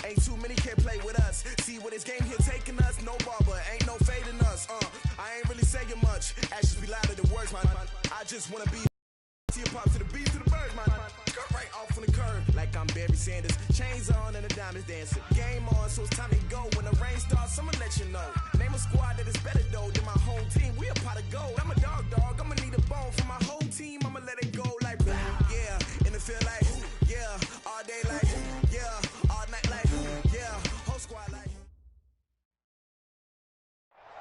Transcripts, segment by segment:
Ain't too many can play with us. See what this game here taking us. No barber, ain't no fading us. I ain't really saying much. Actions be louder than words, man. I just wanna be pop to the beat to the birds, man. Cut right off on the curb like I'm Barry Sanders. Chains on and the diamonds dancing. Game on, so it's time to go. When the rain starts, I'ma let you know. Name a squad that is better though than my home team. We a pot of gold. I'm a dog. I'ma need a bone for my whole team. I'ma let it go like yeah. In the field like yeah. All day like yeah.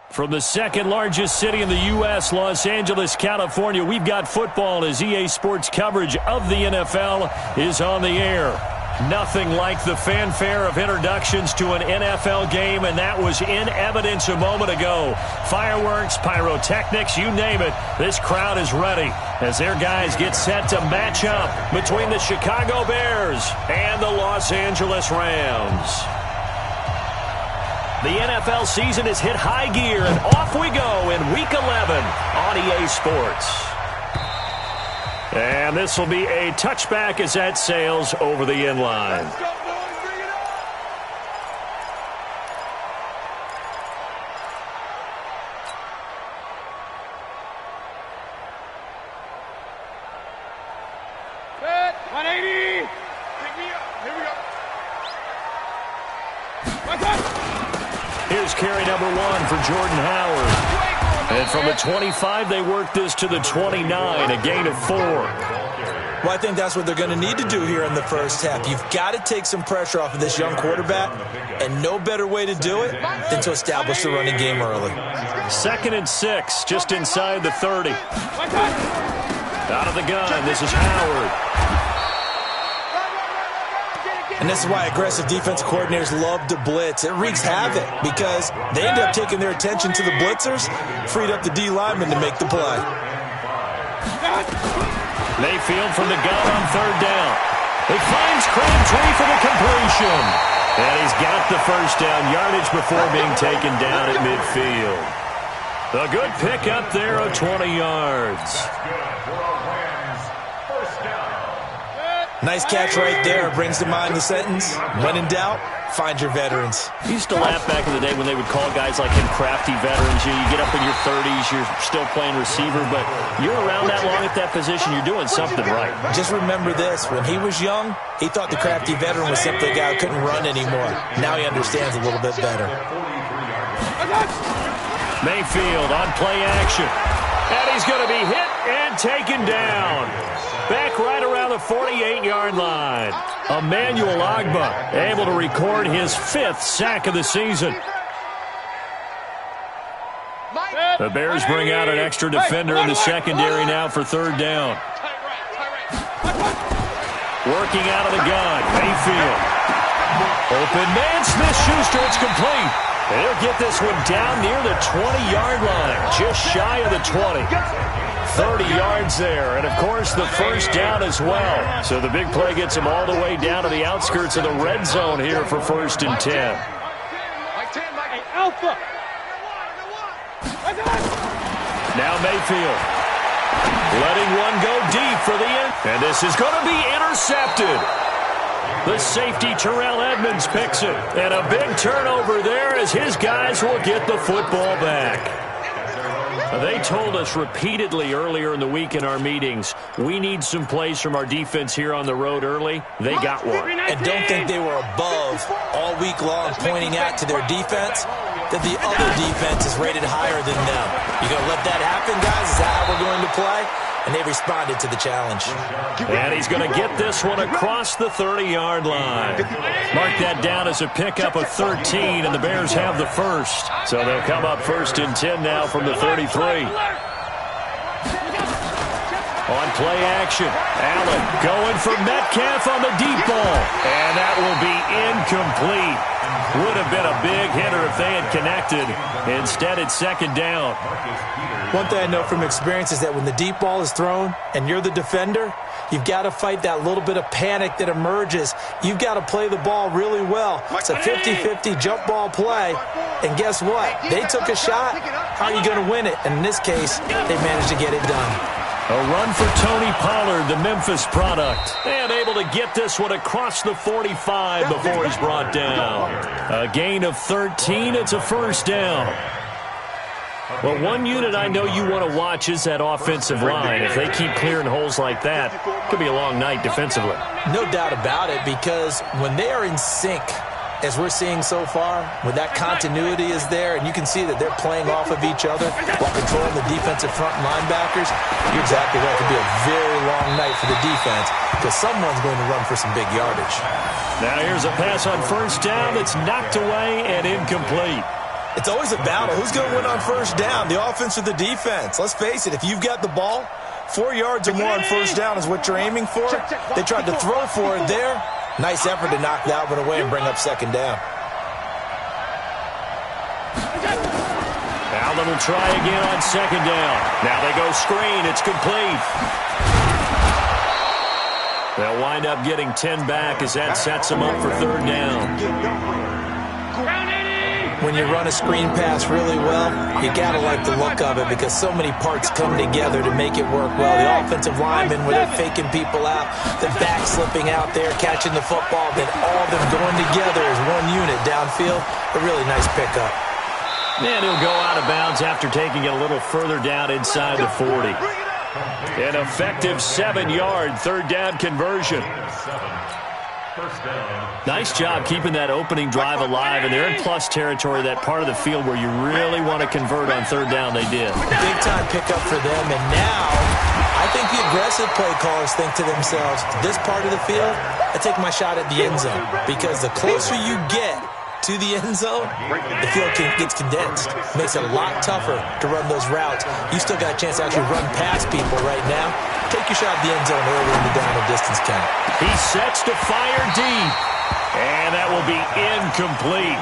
From the second largest city in the U.S., Los Angeles, California, we've got football as EA Sports coverage of the NFL is on the air. Nothing like the fanfare of introductions to an NFL game, and that was in evidence a moment ago. Fireworks, pyrotechnics, you name it. This crowd is ready as their guys get set to match up between the Chicago Bears and the Los Angeles Rams. The NFL season has hit high gear, and off we go in Week 11 on EA Sports. And this will be a touchback as that sails over the end line. Set, 180. Pick me up. Here we go. Here's carry number 1 for Jordan Howard. And from the 25, they work this to the 29, a gain of 4. Well, I think that's what they're going to need to do here in the first half. You've got to take some pressure off of this young quarterback, and no better way to do it than to establish the running game early. 2nd and 6, just inside the 30. Out of the gun, this is Howard. And this is why aggressive defensive coordinators love to blitz. It wreaks havoc because they end up taking their attention to the blitzers, freed up the D lineman to make the play. Mayfield from the gun on 3rd down. He finds Crabtree for the completion. And he's got the first down yardage before being taken down at midfield. A good pick up there of 20 yards. Nice catch right there. Brings to mind the sentence, when in doubt, find your veterans. I used to laugh back in the day when they would call guys like him crafty veterans. You get up in your 30s, you're still playing receiver, but you're around that long at that position, you're doing something right. Just remember this. When he was young, he thought the crafty veteran was simply a guy who couldn't run anymore. Now he understands a little bit better. Mayfield on play action. And he's going to be hit and taken down. Back right around the 48-yard line. Emmanuel Ogbah able to record his 5th sack of the season. The Bears bring out an extra defender in the secondary now for 3rd down. Working out of the gun, Mayfield. Open man, Smith-Schuster, it's complete. And he'll get this one down near the 20-yard line, just shy of the 20. 30 yards there, and of course the first down as well. So the big play gets him all the way down to the outskirts of the red zone here for 1st and 10. Now Mayfield letting one go deep for the end. And this is going to be intercepted. The safety, Terrell Edmonds, picks it. And a big turnover there as his guys will get the football back. They told us repeatedly earlier in the week in our meetings, we need some plays from our defense here on the road early. They got one. And don't think they were above all week long pointing out to their defense that the other defense is rated higher than them. You going to let that happen, guys? Is that how we're going to play? And they responded to the challenge. And he's going to get this one across the 30-yard line. Mark that down as a pickup of 13, and the Bears have the first. So they'll come up 1st and 10 now from the 33. On play action, Allen going for Metcalf on the deep ball. And that will be incomplete. Would have been a big hitter if they had connected. Instead, it's second down. One thing I know from experience is that when the deep ball is thrown and you're the defender, you've got to fight that little bit of panic that emerges. You've got to play the ball really well. It's a 50-50 jump ball play. And guess what? They took a shot. How are you going to win it? And in this case, they managed to get it done. A run for Tony Pollard, the Memphis product. And able to get this one across the 45 before he's brought down. A gain of 13. It's a first down. Well, one unit I know you want to watch is that offensive line. If they keep clearing holes like that, it could be a long night defensively. No doubt about it, because when they are in sync, as we're seeing so far, when that continuity is there and you can see that they're playing off of each other while controlling the defensive front linebackers, you're exactly right. It could be a very long night for the defense because someone's going to run for some big yardage. Now here's a pass on first down that's knocked away and incomplete. It's always a battle. Who's going to win on first down, the offense or the defense? Let's face it, if you've got the ball, 4 yards or more on first down is what you're aiming for. They tried to throw for it there. Nice effort to knock that one away and bring up second down. Allen will try again on second down. Now they go screen. It's complete. They'll wind up getting 10 back as that sets them up for third down. When you run a screen pass really well, you got to like the look of it because so many parts come together to make it work well. The offensive linemen, where they're faking people out, the back slipping out there, catching the football, then all of them going together as one unit downfield. A really nice pickup. And he'll go out of bounds after taking it a little further down inside the 40. An effective 7-yard third down conversion. Nice job keeping that opening drive alive, and they're in plus territory, that part of the field where you really want to convert on third down. They did. Big-time pickup for them, and now I think the aggressive play callers think to themselves, this part of the field, I take my shot at the end zone, because the closer you get to the end zone, the field gets condensed. Makes it a lot tougher to run those routes. You still got a chance to actually run past people right now. Take your shot at the end zone early in the down and distance count. He sets to fire deep, and that will be incomplete.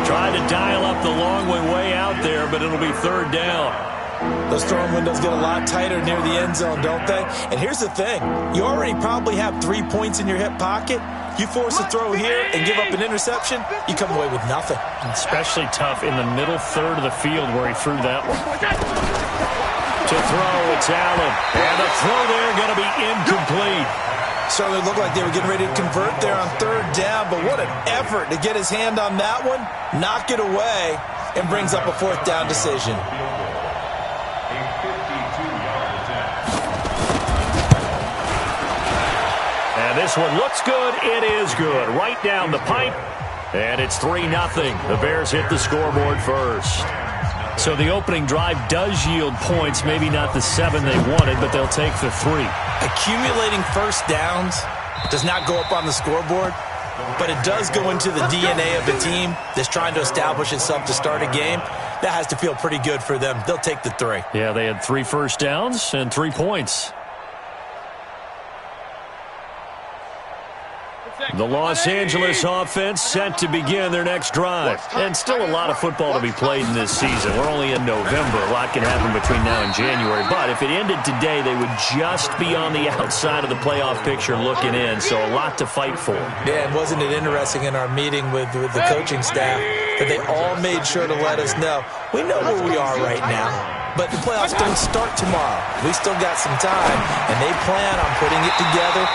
Trying to dial up the long way out there, but it'll be third down. Those throwing windows get a lot tighter near the end zone, don't they? And here's the thing. You already probably have 3 points in your hip pocket. You force a throw here and give up an interception, you come away with nothing. Especially tough in the middle third of the field where he threw that one. To throw, it's Allen. And the throw there going to be incomplete. Certainly looked like they were getting ready to convert there on third down, but what an effort to get his hand on that one, knock it away, and brings up a fourth down decision. And this one looks good. It is good. Right down the pipe. And it's 3-0. The Bears hit the scoreboard first. So the opening drive does yield points. Maybe not the 7 they wanted, but they'll take the 3. Accumulating first downs does not go up on the scoreboard, but it does go into the DNA of the team that's trying to establish itself to start a game. That has to feel pretty good for them. They'll take the 3. Yeah, they had 3 first downs and 3 points. The Los Angeles offense set to begin their next drive. And still a lot of football to be played in this season. We're only in November. A lot can happen between now and January. But if it ended today, they would just be on the outside of the playoff picture looking in. So a lot to fight for. Yeah, and wasn't it interesting in our meeting with the coaching staff that they all made sure to let us know, we know where we are right now, but the playoffs don't start tomorrow. We still got some time, and they plan on putting it together,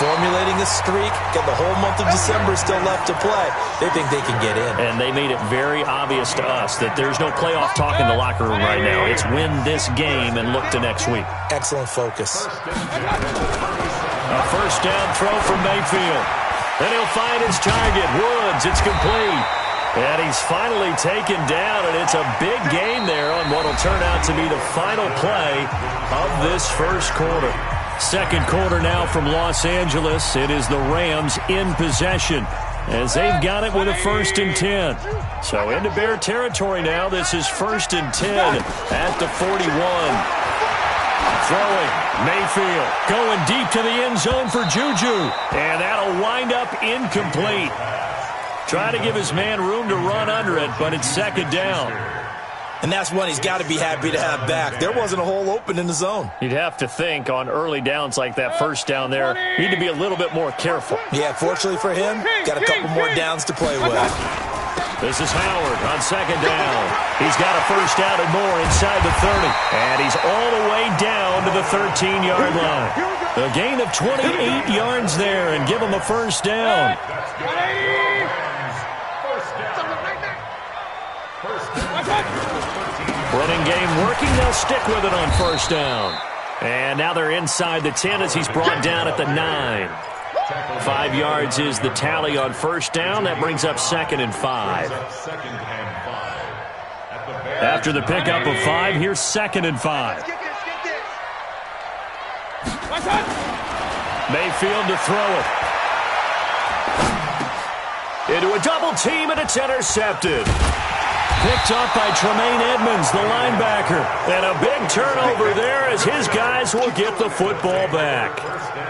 formulating a streak, got the whole month of December still left to play. They think they can get in. And they made it very obvious to us that there's no playoff talk in the locker room right now. It's win this game and look to next week. Excellent focus. A first down throw from Mayfield. Then he'll find his target, Woods. It's complete. And he's finally taken down, and it's a big gain there on what will turn out to be the final play of this first quarter. Second quarter now from Los Angeles. It is the Rams in possession as they've got it with a 1st and 10. So into Bear territory now. This is 1st and 10 at the 41. Throwing, Mayfield going deep to the end zone for Juju. And that'll wind up incomplete. Try to give his man room to run under it, but it's second down. And that's one he's got to be happy to have back. There wasn't a hole open in the zone. You'd have to think on early downs like that first down there, need to be a little bit more careful. Yeah, fortunately for him, got a couple more downs to play with. This is Howard on second down. He's got a first down and more inside the 30. And he's all the way down to the 13-yard line. A gain of 28 yards there and give him a first down. Running game working. They'll stick with it on first down. And now they're inside the 10 as he's brought down at the 9. 5 yards is the tally on first down. That brings up 2nd and 5. After the pickup of 5, here's 2nd and 5. Mayfield to throw it. Into a double team, and it's intercepted. Picked up by Tremaine Edmonds, the linebacker. And a big turnover there as his guys will get the football back.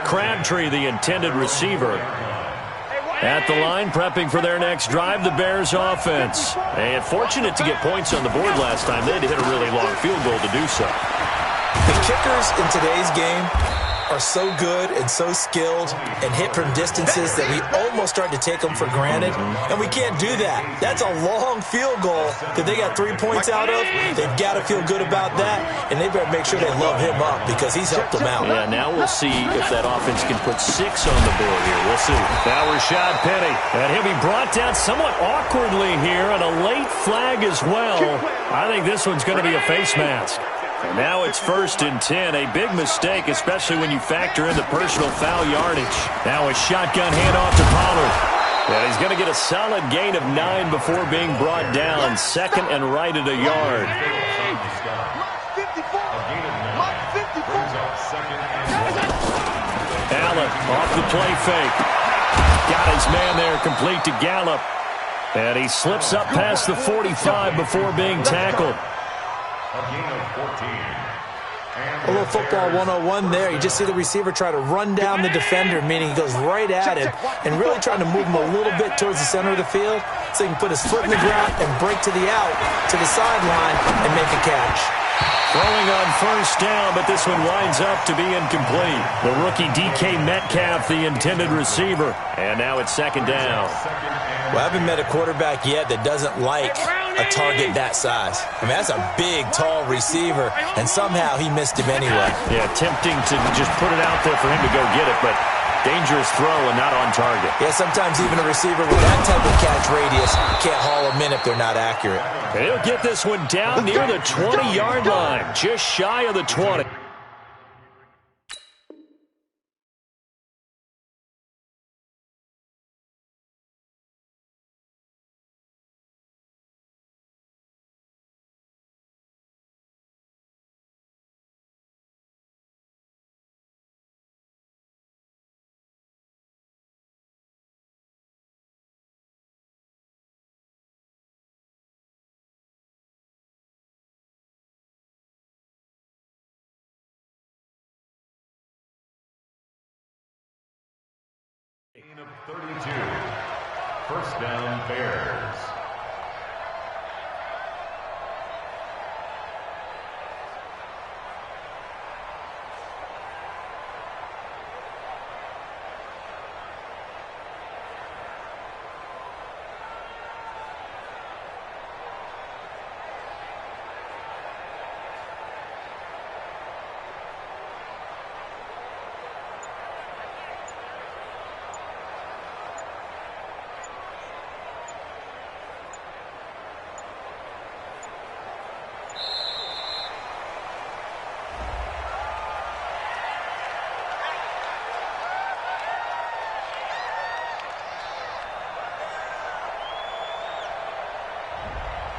Crabtree, the intended receiver. At the line, prepping for their next drive, the Bears offense. And fortunate to get points on the board last time. They had to hit a really long field goal to do so. The kickers in today's game are so good and so skilled and hit from distances that we almost start to take them for granted, and we can't do that. That's a long field goal that they got 3 points out of. They've got to feel good about that, and they better make sure they love him up because he's helped them out. Yeah, now we'll see if that offense can put 6 on the board here. We'll see. Now Rashad Penny, and he'll be brought down somewhat awkwardly here, and a late flag as well. I think this one's going to be a face mask. And now it's 1st and 10. A big mistake, especially when you factor in the personal foul yardage. Now a shotgun handoff to Pollard. And he's going to get a solid gain of 9 before being brought down. 2nd and right at a yard. Allen off the play fake. Got his man there complete to Gallup. And he slips up past the 45 before being tackled. A little football 101 there. You just see the receiver try to run down the defender, meaning he goes right at him and really trying to move him a little bit towards the center of the field so he can put his foot in the ground and break to the out, to the sideline, and make a catch. Throwing on first down, but this one winds up to be incomplete. The rookie DK Metcalf, the intended receiver. And now it's 2nd down. Well, I haven't met a quarterback yet that doesn't like a target that size. I mean, that's a big, tall receiver, and somehow he missed him anyway. Yeah, tempting to just put it out there for him to go get it, but dangerous throw and not on target. Yeah, sometimes even a receiver with that type of catch radius can't haul them in if they're not accurate. And he'll get this one down near the 20-yard line, just shy of the 20. Gain of 32. First down, Bears.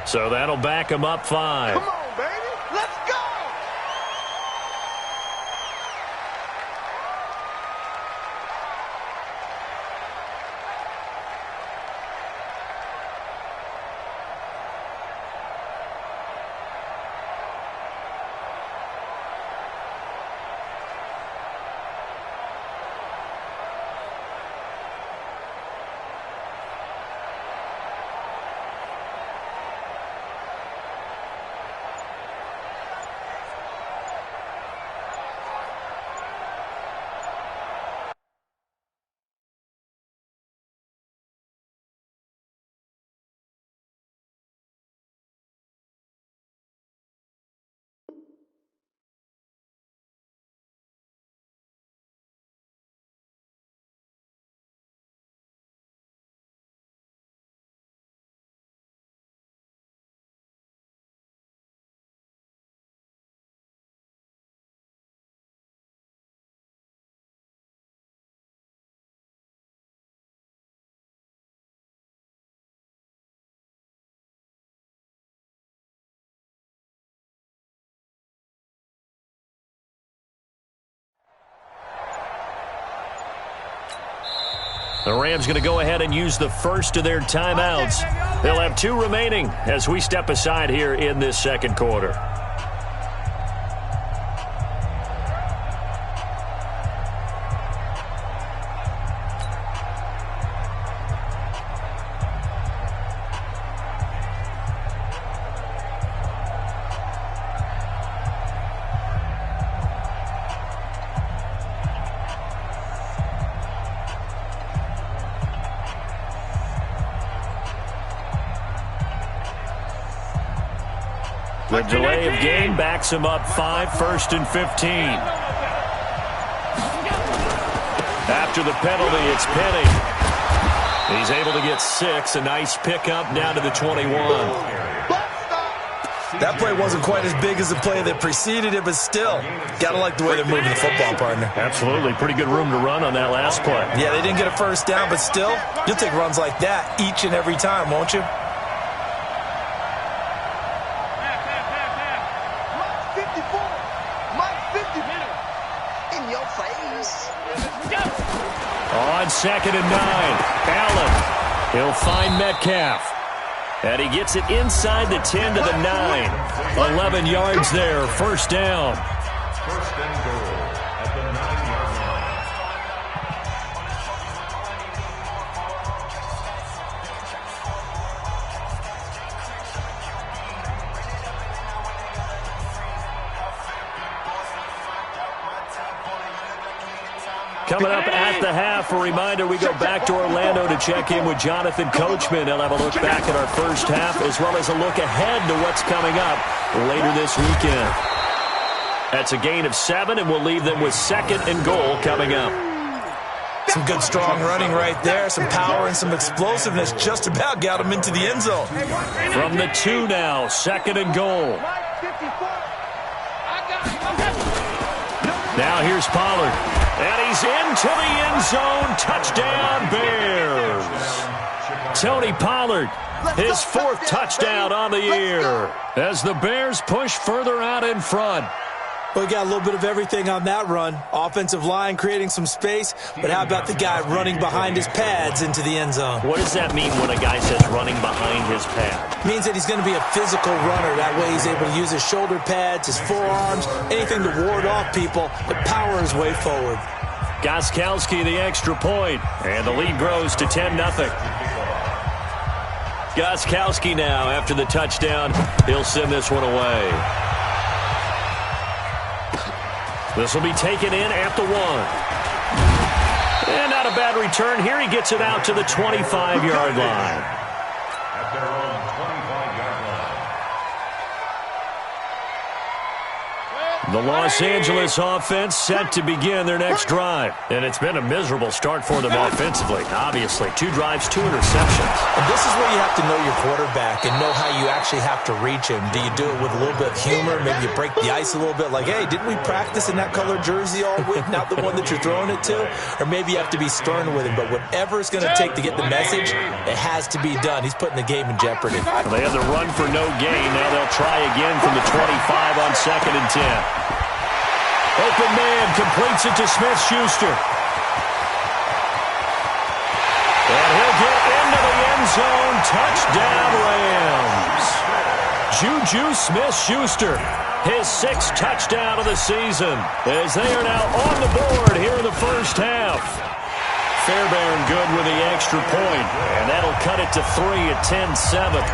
So that'll back him up 5. Come on, baby. Let's go. The Rams going to go ahead and use the first of their timeouts. They'll have 2 remaining as we step aside here in this second quarter. The delay of game backs him up 5, 1st and 15. After the penalty, it's Penny. He's able to get 6. A nice pickup down to the 21. That play wasn't quite as big as the play that preceded it, but still, got to like the way they're moving the football, partner. Absolutely. Pretty good room to run on that last play. Yeah, they didn't get a first down, but still, you'll take runs like that each and every time, won't you? On 2nd and 9, Allen. He'll find Metcalf. And he gets it inside the 10 to the 9. 11 yards there, first down. First and goal at the 9-yard line. Coming up at the half, a reminder, we go back to Orlando to check in with Jonathan Coachman. He'll have a look back at our first half as well as a look ahead to what's coming up later this weekend. That's a gain of 7, and we'll leave them with 2nd and goal coming up. Some good, strong running right there. Some power and some explosiveness just about got him into the end zone. From the 2 now, 2nd and goal. Now here's Pollard. And he's into the end zone. Touchdown, Bears. Tony Pollard, his 4th touchdown on the year as the Bears push further out in front. Well, we got a little bit of everything on that run. Offensive line creating some space, but how about the guy running behind his pads into the end zone? What does that mean when a guy says running behind his pad? It means that he's going to be a physical runner. That way he's able to use his shoulder pads, his forearms, anything to ward off people, but power his way forward. Gostkowski the extra point, and the lead grows to 10-0. Gostkowski now after the touchdown. He'll send this one away. This will be taken in at the 1. And not a bad return. Here he gets it out to the 25-yard line. At their own 25-yard line. The Los Angeles offense set to begin their next drive. And it's been a miserable start for them offensively. Obviously, 2 drives, 2 interceptions. And this is where you have to know your quarterback and know how you actually have to reach him. Do you do it with a little bit of humor? Maybe you break the ice a little bit like, hey, didn't we practice in that colored jersey all week? Not the one that you're throwing it to? Or maybe you have to be stern with him. But whatever it's going to take to get the message, it has to be done. He's putting the game in jeopardy. Well, they had the run for no gain. Now they'll try again from the 25 on 2nd and 10. Open man completes it to Smith-Schuster. And he'll get into the end zone. Touchdown, Rams. Juju Smith-Schuster, his 6th touchdown of the season, as they are now on the board here in the first half. Fairbairn good with the extra point, and that'll cut it to 3 at 10-7.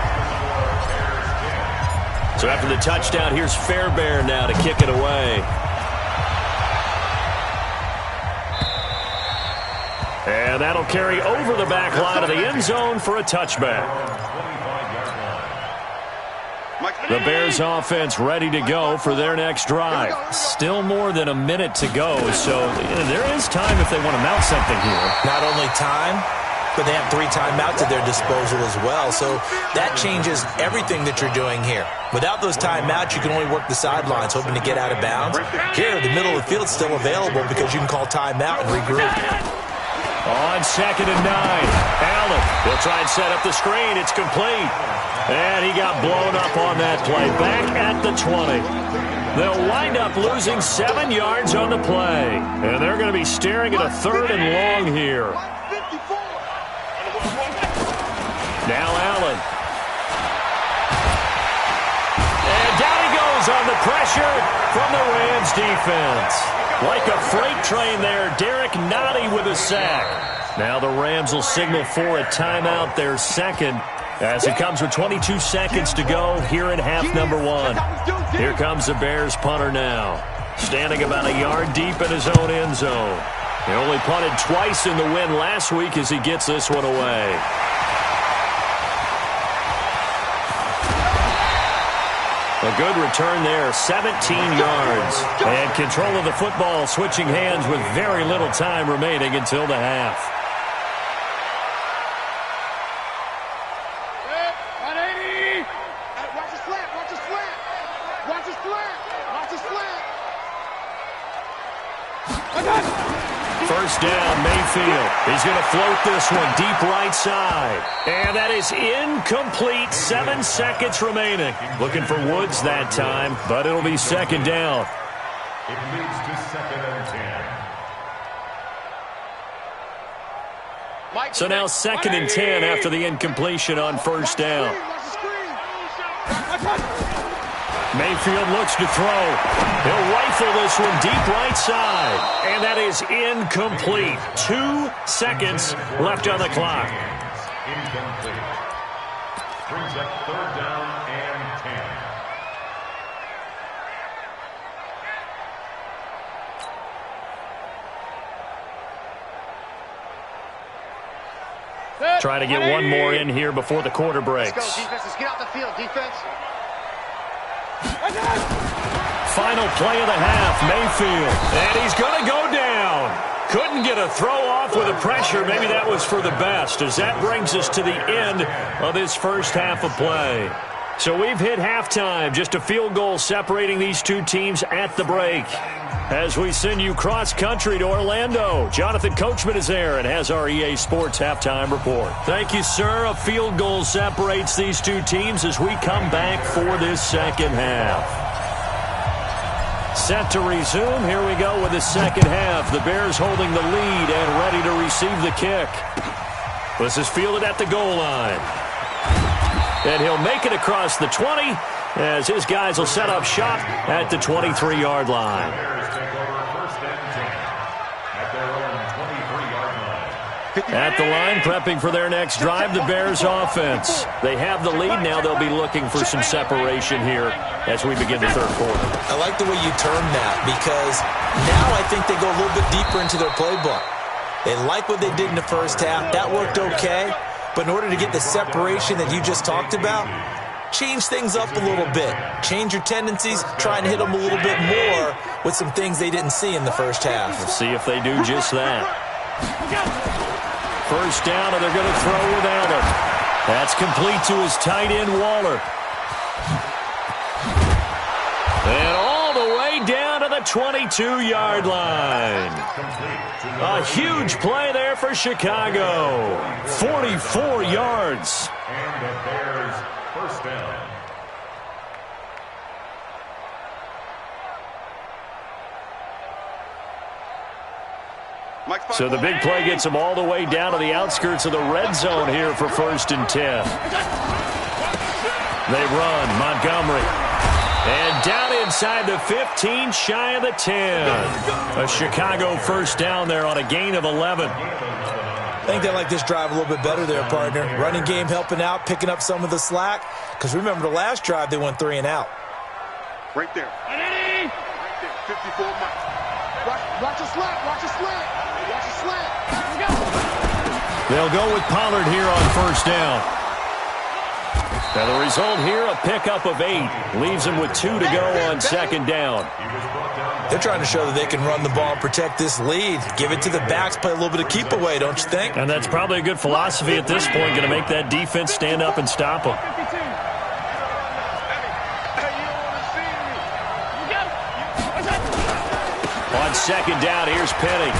So after the touchdown, here's Fairbairn now to kick it away. And that'll carry over the back line of the end zone for a touchback. The Bears offense ready to go for their next drive. Still more than a minute to go, so there is time if they want to mount something here. Not only time, but they have 3 timeouts at their disposal as well, so that changes everything that you're doing here. Without those timeouts, you can only work the sidelines, hoping to get out of bounds. Here, the middle of the field's still available because you can call timeout and regroup. On 2nd and 9, Allen will try and set up the screen. It's complete. And he got blown up on that play. Back at the 20. They'll wind up losing 7 yards on the play. And they're going to be staring at a 3rd and long here. falls on the pressure from the Rams defense. Like a freight train there, Derek Nottie with a sack. Now the Rams will signal for a timeout, their second, as it comes with 22 seconds to go here in half number one. Here comes the Bears punter now, standing about a yard deep in his own end zone. He only punted twice in the win last week as he gets this one away. A good return there, 17 yards. And control of the football switching hands with very little time remaining until the half. 180. Watch the slant. Watch the slant. Watch the slant. Watch the slant. First down, Mayfield. He's going to float this one deep right side. And that is incomplete. 7 seconds remaining. Looking for Woods that time, but it'll be second down. It leads to 2nd and 10. So now 2nd and 10 after the incompletion on first down. Mayfield looks to throw. He'll rifle this one deep right side. And that is incomplete. 2 seconds left on the clock. Incomplete. Brings up 3rd down and 10. Try to get one more in here before the quarter breaks. Let's go, defense. Let's get out the field, defense. Final play of the half, Mayfield. And he's going to go down. Couldn't get a throw off with the pressure. Maybe that was for the best, as that brings us to the end of this first half of play. So we've hit halftime. Just a field goal separating these two teams at the break. As we send you cross-country to Orlando, Jonathan Coachman is there and has our EA Sports halftime report. Thank you, sir. A field goal separates these two teams as we come back for this second half. Set to resume. Here we go with the second half. The Bears holding the lead and ready to receive the kick. This is fielded at the goal line. And he'll make it across the 20 as his guys will set up shop at the 23-yard line. Bears take over 1st and 10 at their own 23-yard line. At the line, prepping for their next drive, the Bears offense. They have the lead. Now they'll be looking for some separation here as we begin the third quarter. I like the way you term that, because now I think they go a little bit deeper into their playbook. They like what they did in the first half. That worked okay. But in order to get the separation that you just talked about, change things up a little bit. Change your tendencies, try and hit them a little bit more with some things they didn't see in the first half. We'll see if they do just that. First down, and they're going to throw without him. That's complete to his tight end, Waller. And all the way down to the 22-yard line. A huge play there for Chicago. 44 yards. And the Bears first down. So the big play gets them all the way down to the outskirts of the red zone here for 1st and 10. They run, Montgomery. And down inside the 15, shy of the 10. A Chicago first down there on a gain of 11. I think they like this drive a little bit better there, partner. Running game helping out, picking up some of the slack. Because remember, the last drive, they went 3 and out. Right there. Right there. 54 miles. Watch a slant. Watch a slant. Watch a slant. Let's go. They'll go with Pollard here on first down. Now the result here, a pickup of 8. Leaves them with 2 to go on second down. They're trying to show that they can run the ball and protect this lead. Give it to the backs, play a little bit of keep away, don't you think? And that's probably a good philosophy at this point, going to make that defense stand up and stop them. On second down, here's Penny.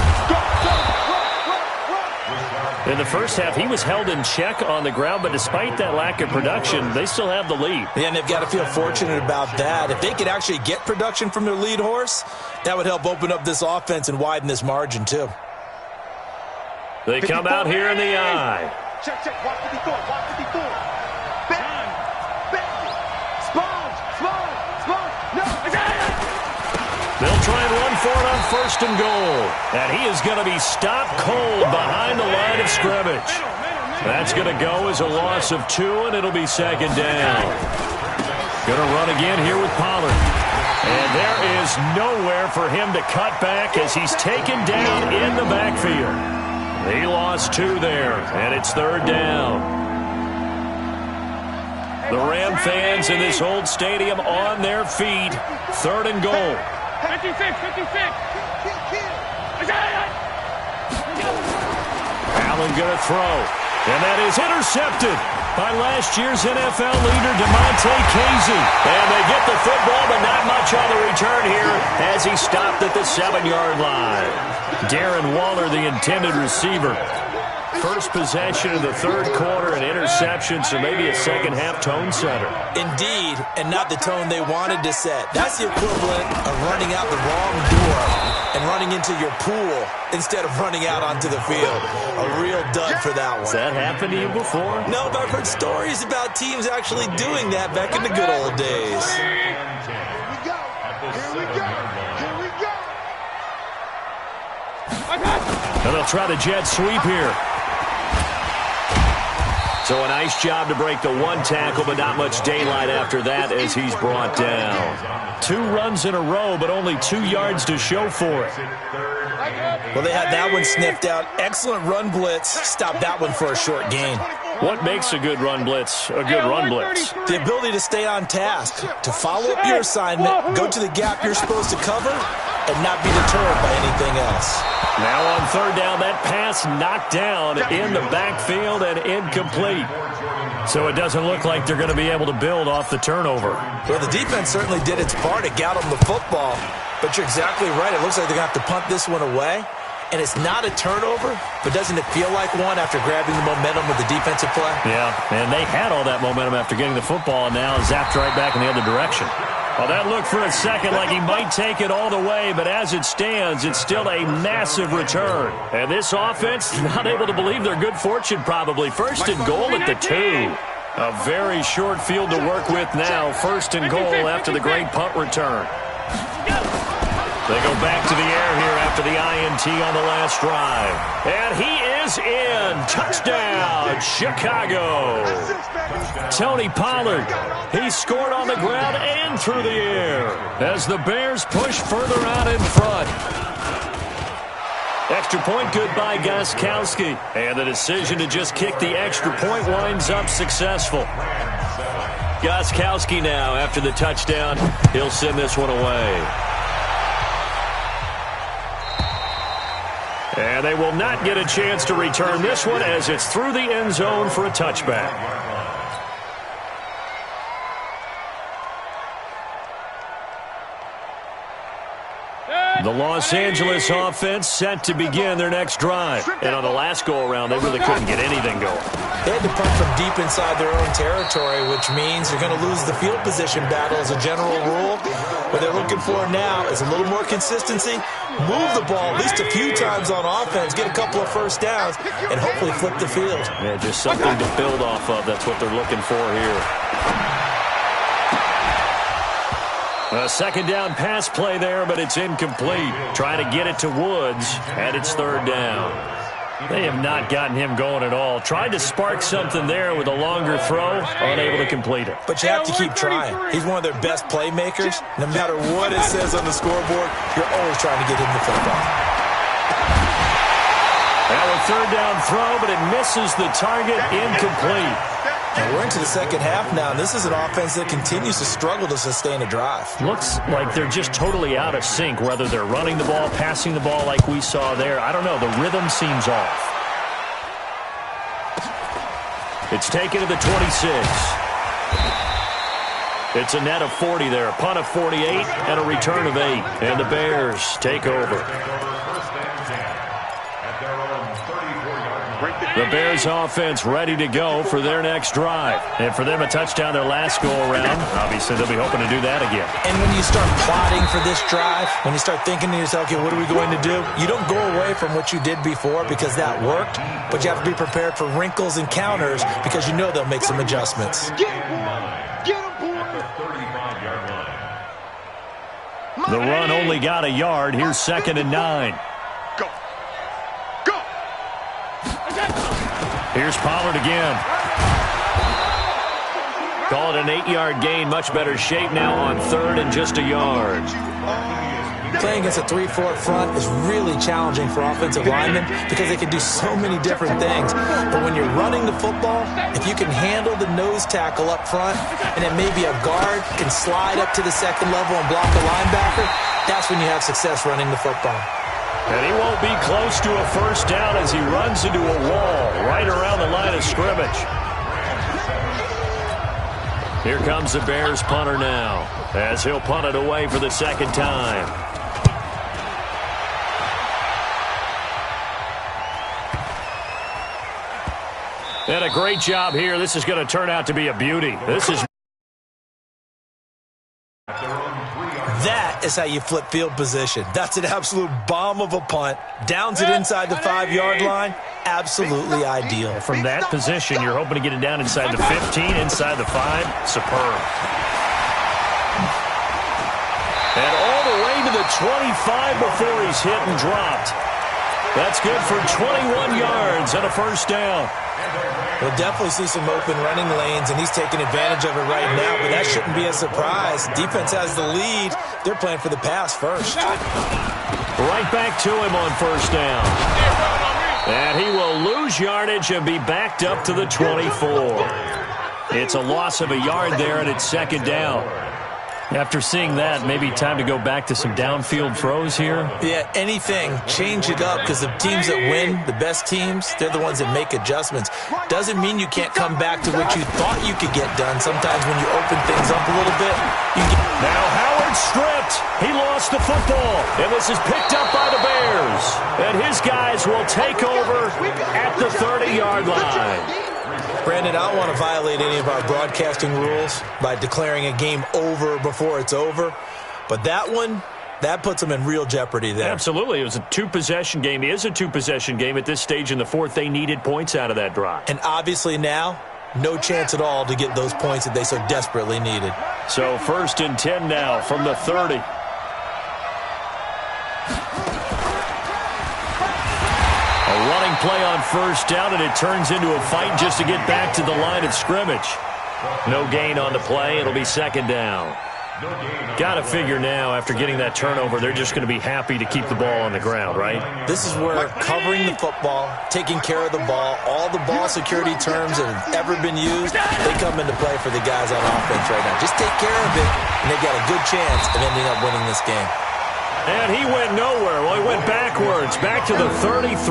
In the first half, he was held in check on the ground, but despite that lack of production, they still have the lead. Yeah, and they've got to feel fortunate about that. If they could actually get production from their lead horse, that would help open up this offense and widen this margin, too. They come out here in the eye. Check. Watch 54. Watch 54. Back. Sponge. No. for it on 1st and goal. And he is going to be stopped cold behind the line of scrimmage. That's going to go as a loss of 2, and it'll be 2nd down. Going to run again here with Pollard. And there is nowhere for him to cut back as he's taken down in the backfield. He lost 2 there, and it's 3rd down. The Ram fans in this old stadium on their feet. 3rd and goal. 56. Allen going to throw. And that is intercepted by last year's NFL leader, DeMonte Casey. And they get the football, but not much on the return here as he stopped at the 7-yard line. Darren Waller, the intended receiver. First possession of the 3rd quarter, an interception, so maybe a second-half tone setter. Indeed, and not the tone they wanted to set. That's the equivalent of running out the wrong door and running into your pool instead of running out onto the field. A real dud for that one. Has that happened to you before? No, but I've heard stories about teams actually doing that back in the good old days. And they'll try the jet sweep here. So a nice job to break the 1 tackle, but not much daylight after that as he's brought down. 2 runs in a row, but only 2 yards to show for it. Well, they had that one sniffed out. Excellent run blitz. Stopped that one for a short gain. What makes a good run blitz a good run blitz? The ability to stay on task, to follow up your assignment, go to the gap you're supposed to cover, and not be deterred by anything else. Now on 3rd down, that pass knocked down in the backfield and incomplete. So it doesn't look like they're going to be able to build off the turnover. Well, the defense certainly did its part to get them the football. But you're exactly right. It looks like they're going to have to punt this one away. And it's not a turnover, but doesn't it feel like one after grabbing the momentum with the defensive play? Yeah, and they had all that momentum after getting the football and now zapped right back in the other direction. Well, that looked for a second like he might take it all the way, but as it stands, it's still a massive return. And this offense, not able to believe their good fortune probably. 1st and goal at the 2. A very short field to work with now. 1st and goal after the great punt return. They go back to the air here after the INT on the last drive. And he is in. Touchdown, Chicago. Tony Pollard, he scored on the ground and through the air as the Bears push further out in front. Extra point good by Gostkowski. And the decision to just kick the extra point winds up successful. Gostkowski now, after the touchdown, he'll send this one away. And they will not get a chance to return this one as it's through the end zone for a touchback. The Los Angeles offense set to begin their next drive. And on the last go-around, they really couldn't get anything going. They had to punt from deep inside their own territory, which means you're going to lose the field position battle as a general rule. What they're looking for now is a little more consistency, move the ball at least a few times on offense, get a couple of first downs, and hopefully flip the field. Yeah, just something to build off of. That's what they're looking for here. A 2nd down pass play there, but it's incomplete. Trying to get it to Woods, and it's 3rd down. They have not gotten him going at all. Tried to spark something there with a longer throw, unable to complete it. But you have to keep trying. He's one of their best playmakers. No matter what it says on the scoreboard, you're always trying to get him the football. Now a 3rd down throw, but it misses the target, incomplete. And we're into the second half now, and this is an offense that continues to struggle to sustain a drive. Looks like they're just totally out of sync, whether they're running the ball, passing the ball like we saw there. I don't know. The rhythm seems off. It's taken to the 26. It's a net of 40 there, a punt of 48, and a return of 8. And the Bears take over. The Bears offense ready to go for their next drive. And for them, a touchdown their last go-around. Obviously, they'll be hoping to do that again. And when you start plotting for this drive, when you start thinking to yourself, okay, what are we going to do? You don't go away from what you did before because that worked, but you have to be prepared for wrinkles and counters because you know they'll make some adjustments. Get him, boy. The run only got a yard. Here's 2nd and 9. Go. Go. Here's Pollard again. Call it an 8-yard gain. Much better shape now on 3rd and just a yard. Playing against a 3-4 front is really challenging for offensive linemen because they can do so many different things. But when you're running the football, if you can handle the nose tackle up front and then maybe a guard can slide up to the 2nd level and block a linebacker, that's when you have success running the football. And he won't be close to a first down as he runs into a wall right around the line of scrimmage. Here comes the Bears punter now as he'll punt it away for the 2nd time. And a great job here. This is going to turn out to be a beauty. That is how you flip field position. That's an absolute bomb of a punt. Downs it inside the 5-yard line. Absolutely ideal. From that position, you're hoping to get it down inside the 15, inside the 5. Superb. And all the way to the 25 before he's hit and dropped. That's good for 21 yards and a first down. We'll definitely see some open running lanes, and he's taking advantage of it right now, but that shouldn't be a surprise. Defense has the lead. They're playing for the pass first. Right back to him on first down. And he will lose yardage and be backed up to the 24. It's a loss of a yard there, and it's 2nd down. After seeing that, maybe time to go back to some downfield throws here? Yeah, anything. Change it up because the teams that win, the best teams, they're the ones that make adjustments. Doesn't mean you can't come back to what you thought you could get done. Sometimes when you open things up a little bit, you get... Now Howard stripped. He lost the football, and this is picked up by the Bears. And his guys will take over at the 30-yard line. Brandon, I don't want to violate any of our broadcasting rules by declaring a game over before it's over. But that one, that puts them in real jeopardy there. Absolutely. It was a 2-possession game. It is a 2-possession game at this stage in the 4th. They needed points out of that drive. And obviously now, no chance at all to get those points that they so desperately needed. So 1st and 10 now from the 30. Running play on first down, and it turns into a fight just to get back to the line of scrimmage. No gain on the play. It'll be 2nd down. Got to figure now, after getting that turnover, they're just going to be happy to keep the ball on the ground, right? This is where covering the football, taking care of the ball, all the ball security terms that have ever been used, they come into play for the guys on offense right now. Just take care of it, and they've got a good chance of ending up winning this game. And he went nowhere. Well, he went backwards, back to the 33.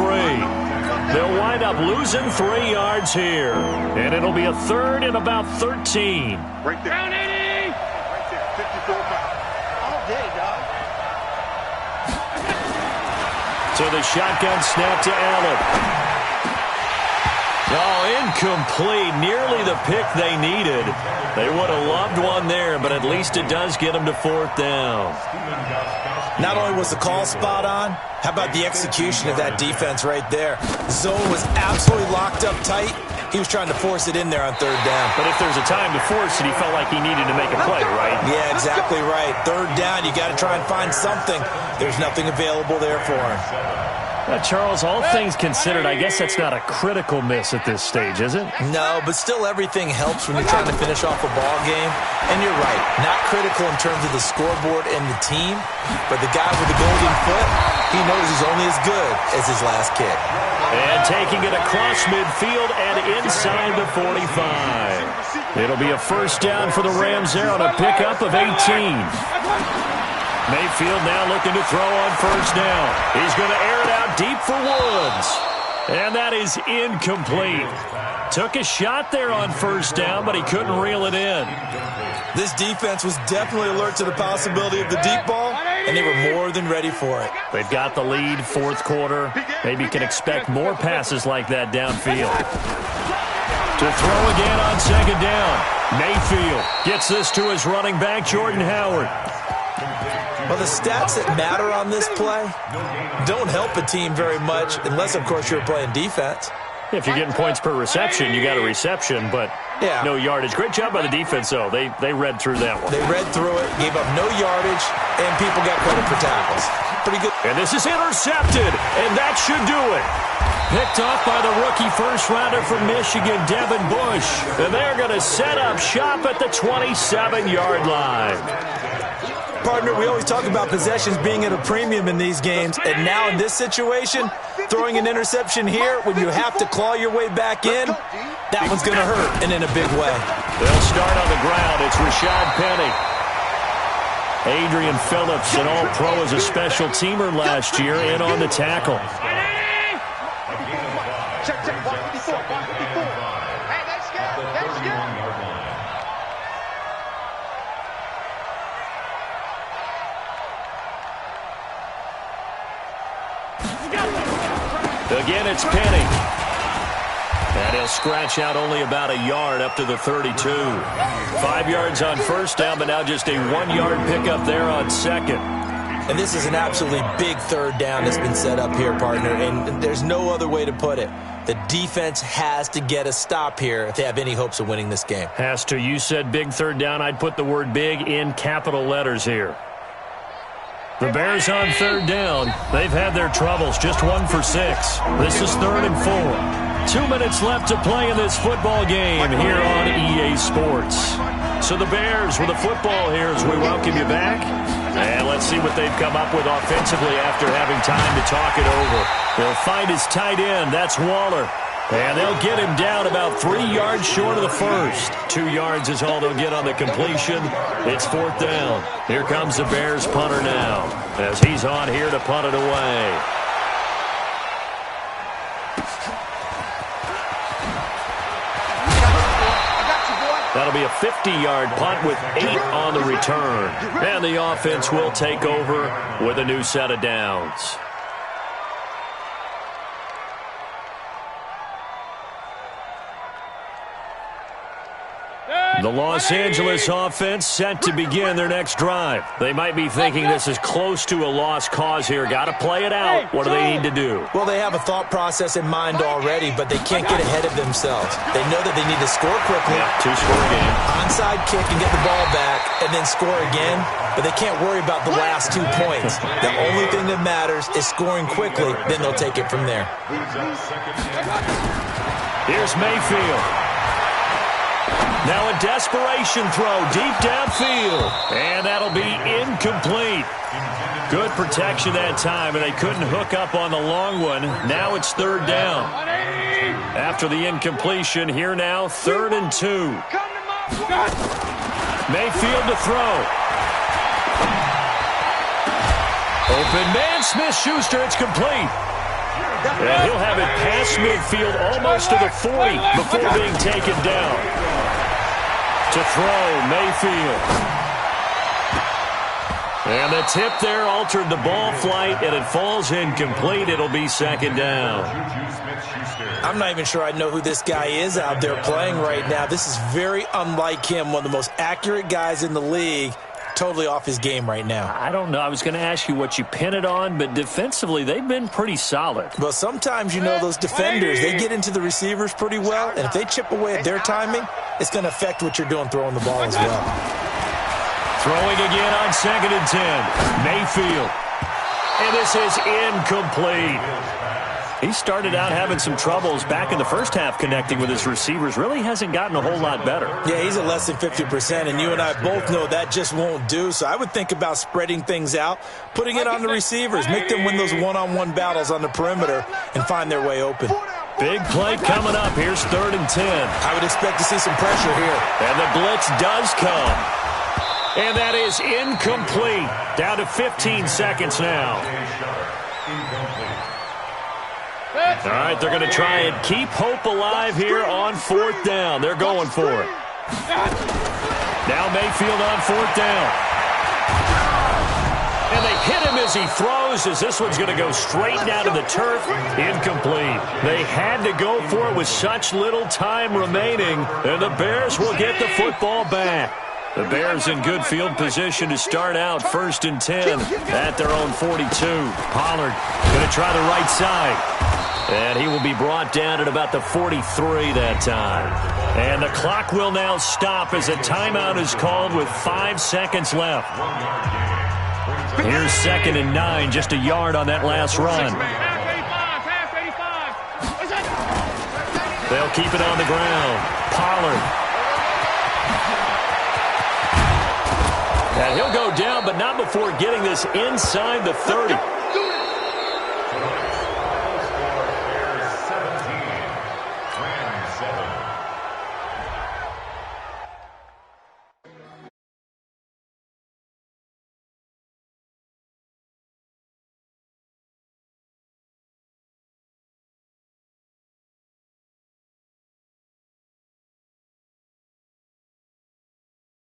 They'll wind up losing 3 yards here. And it'll be a 3rd and about 13. Right there. Down 80. Right there. 54 miles. All day, dog. So the shotgun snap to Allen. Oh, incomplete. Nearly the pick they needed. They would have loved one there, but at least it does get them to 4th down. Not only was the call spot on, how about the execution of that defense right there? Zone was absolutely locked up tight. He was trying to force it in there on 3rd down. But if there's a time to force it, he felt like he needed to make a play, right? Yeah, exactly right. 3rd down, you got to try and find something. There's nothing available there for him. Charles, all things considered, I guess that's not a critical miss at this stage, is it? No, but still everything helps when you're trying to finish off a ball game. And you're right, not critical in terms of the scoreboard and the team, but the guy with the golden foot, he knows he's only as good as his last kick. And taking it across midfield and inside the 45. It'll be a first down for the Rams there on a pickup of 18. Mayfield now looking to throw on first down. He's going to air it out deep for Woods. And that is incomplete. Took a shot there on first down, but he couldn't reel it in. This defense was definitely alert to the possibility of the deep ball, and they were more than ready for it. They've got the lead, 4th quarter. Maybe can expect more passes like that downfield. To throw again on 2nd down. Mayfield gets this to his running back, Jordan Howard. Well, the stats that matter on this play don't help a team very much unless, of course, you're playing defense. If you're getting points per reception, you got a reception, but no yardage. Great job by the defense, though. They read through that one. They read through it, gave up no yardage, and people got credit for tackles. Pretty good. And this is intercepted, and that should do it. Picked off by the rookie first-rounder from Michigan, Devin Bush. And they're going to set up shop at the 27-yard line. Partner, we always talk about possessions being at a premium in these games, and now in this situation, throwing an interception here when you have to claw your way back in, that one's going to hurt, and in a big way. They'll start on the ground. It's Rashad Penny. Adrian Phillips, an all-pro as a special teamer last year, in on the tackle. Again, it's Penny. And he'll scratch out only about a yard up to the 32. 5 yards on first down, but now just a 1-yard pickup there on second. And this is an absolutely big third down that's been set up here, partner, and there's no other way to put it. The defense has to get a stop here if they have any hopes of winning this game. Has to. You said big third down. I'd put the word big in capital letters here. The Bears on third down. They've had their troubles. Just 1 for 6. This is 3rd and 4. 2 minutes left to play in this football game here on EA Sports. So the Bears with the football here as we welcome you back. And let's see what they've come up with offensively after having time to talk it over. They'll find his tight end. That's Waller. And they'll get him down about 3 yards short of the first. 2 yards is all they'll get on the completion. It's 4th down. Here comes the Bears punter now as he's on here to punt it away. That'll be a 50-yard punt with 8 on the return. And the offense will take over with a new set of downs. The Los Angeles offense set to begin their next drive. They might be thinking this is close to a lost cause here. Got to play it out. What do they need to do? Well, they have a thought process in mind already, but they can't get ahead of themselves. They know that they need to score quickly. Yeah, 2-score game. Onside kick and get the ball back and then score again, but they can't worry about the last 2 points. The only thing that matters is scoring quickly, then they'll take it from there. Here's Mayfield. Now a desperation throw deep downfield. And that'll be incomplete. Good protection that time, and they couldn't hook up on the long one. Now it's 3rd down. After the incompletion, here now, 3rd and 2. Mayfield to throw. Open man, Smith-Schuster, it's complete. And he'll have it past midfield almost to the 40 before being taken down. To throw, Mayfield. And the tip there altered the ball flight, and it falls incomplete. It'll be 2nd down. I'm not even sure I know who this guy is out there playing right now. This is very unlike him, one of the most accurate guys in the league. Totally off his game right now. I don't know. I was going to ask you what you pin it on, but defensively, they've been pretty solid. Well, sometimes, you know, those defenders, they get into the receivers pretty well, and if they chip away at their timing, it's going to affect what you're doing throwing the ball as well. Throwing again on 2nd and 10. Mayfield. And this is incomplete. He started out having some troubles back in the first half connecting with his receivers. Really hasn't gotten a whole lot better. Yeah, he's at less than 50%, and you and I both know that just won't do. So I would think about spreading things out, putting it on the receivers, make them win those one-on-one battles on the perimeter and find their way open. Big play coming up. Here's 3rd and 10. I would expect to see some pressure here. And the blitz does come. And that is incomplete. Down to 15 seconds now. All right, they're going to try and keep hope alive here on 4th down. They're going for it. Now Mayfield on 4th down. And they hit him as he throws, as this one's going to go straight down to the turf. Incomplete. They had to go for it with such little time remaining, and the Bears will get the football back. The Bears in good field position to start out 1st and 10 at their own 42. Pollard going to try the right side. And he will be brought down at about the 43 that time. And the clock will now stop as a timeout is called with 5 seconds left. Here's 2nd and 9, just a yard on that last run. They'll keep it on the ground. Pollard. And he'll go down, but not before getting this inside the 30.